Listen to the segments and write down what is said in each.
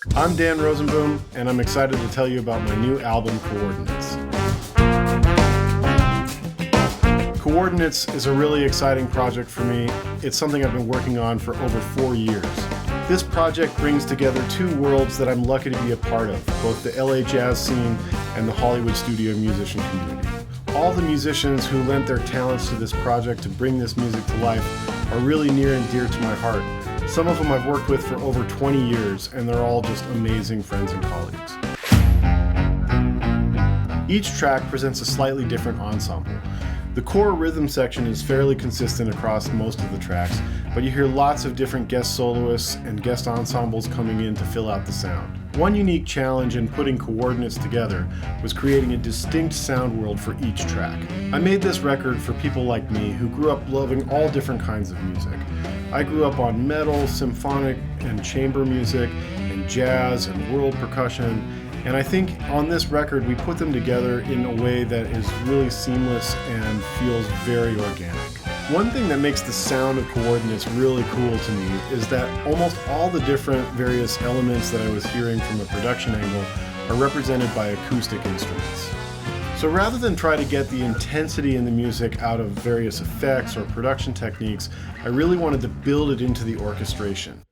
I'm Dan Rosenboom, and I'm excited to tell you about my new album, Coordinates. Coordinates is a really exciting project for me. It's something I've been working on for over 4 years. This project brings together two worlds that I'm lucky to be a part of, both the LA jazz scene and the Hollywood studio musician community. All the musicians who lent their talents to this project to bring this music to life are really near and dear to my heart. Some of them I've worked with for over 20 years, and they're all just amazing friends and colleagues. Each track presents a slightly different ensemble. The core rhythm section is fairly consistent across most of the tracks, but you hear lots of different guest soloists and guest ensembles coming in to fill out the sound. One unique challenge in putting Coordinates together was creating a distinct sound world for each track. I made this record for people like me who grew up loving all different kinds of music. I grew up on metal, symphonic, and chamber music, and jazz, and world percussion, and I think on this record we put them together in a way that is really seamless and feels very organic. One thing that makes the sound of Coordinates really cool to me is that almost all the different various elements that I was hearing from a production angle are represented by acoustic instruments. So rather than try to get the intensity in the music out of various effects or production techniques, I really wanted to build it into the orchestration.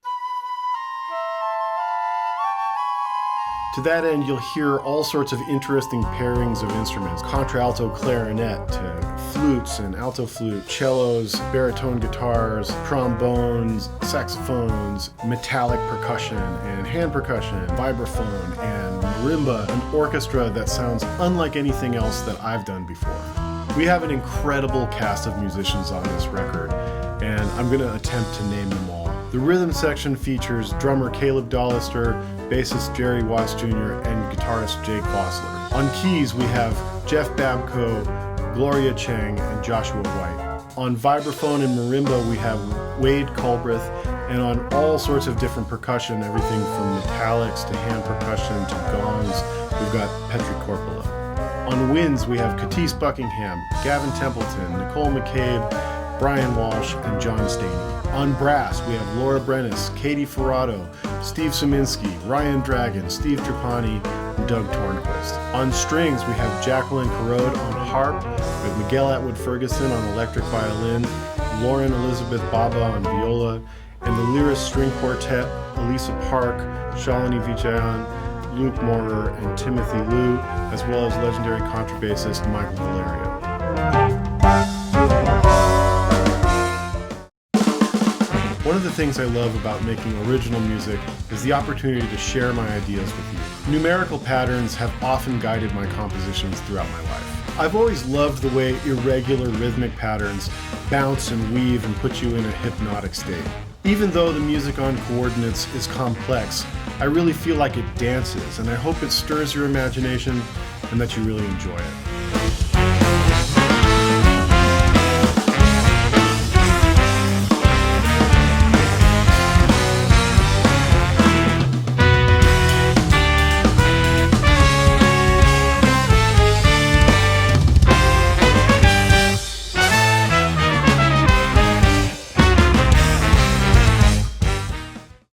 To that end, you'll hear all sorts of interesting pairings of instruments, contralto clarinet to flutes and alto flute, cellos, baritone guitars, trombones, saxophones, metallic percussion and hand percussion, vibraphone and marimba, an orchestra that sounds unlike anything else that I've done before. We have an incredible cast of musicians on this record, and I'm going to attempt to name them all. The rhythm section features drummer Caleb Dolister, bassist Jerry Watts Jr., and guitarist Jake Vossler. On keys, we have Jeff Babko, Gloria Cheng, and Joshua White. On vibraphone and marimba, we have Wade Culbreath, and on all sorts of different percussion, everything from metallics to hand percussion to gongs, we've got Petri Korpela. On winds, we have Katisse Buckingham, Gavin Templeton, Nicole McCabe, Brian Walsh, and John Staney. On brass, we have Laura Brennis, Katie Ferrato, Steve Suminski, Ryan Dragon, Steve Trapani, and Doug Tornquist. On strings, we have Jacqueline Carrode on harp, with Miguel Atwood Ferguson on electric violin, Lauren Elizabeth Baba on viola, and the Lyris String Quartet, Elisa Park, Shalini Vijayan, Luke Mortar, and Timothy Liu, as well as legendary contrabassist Michael Valerio. One of the things I love about making original music is the opportunity to share my ideas with you. Numerical patterns have often guided my compositions throughout my life. I've always loved the way irregular rhythmic patterns bounce and weave and put you in a hypnotic state. Even though the music on Coordinates is complex, I really feel like it dances, and I hope it stirs your imagination and that you really enjoy it.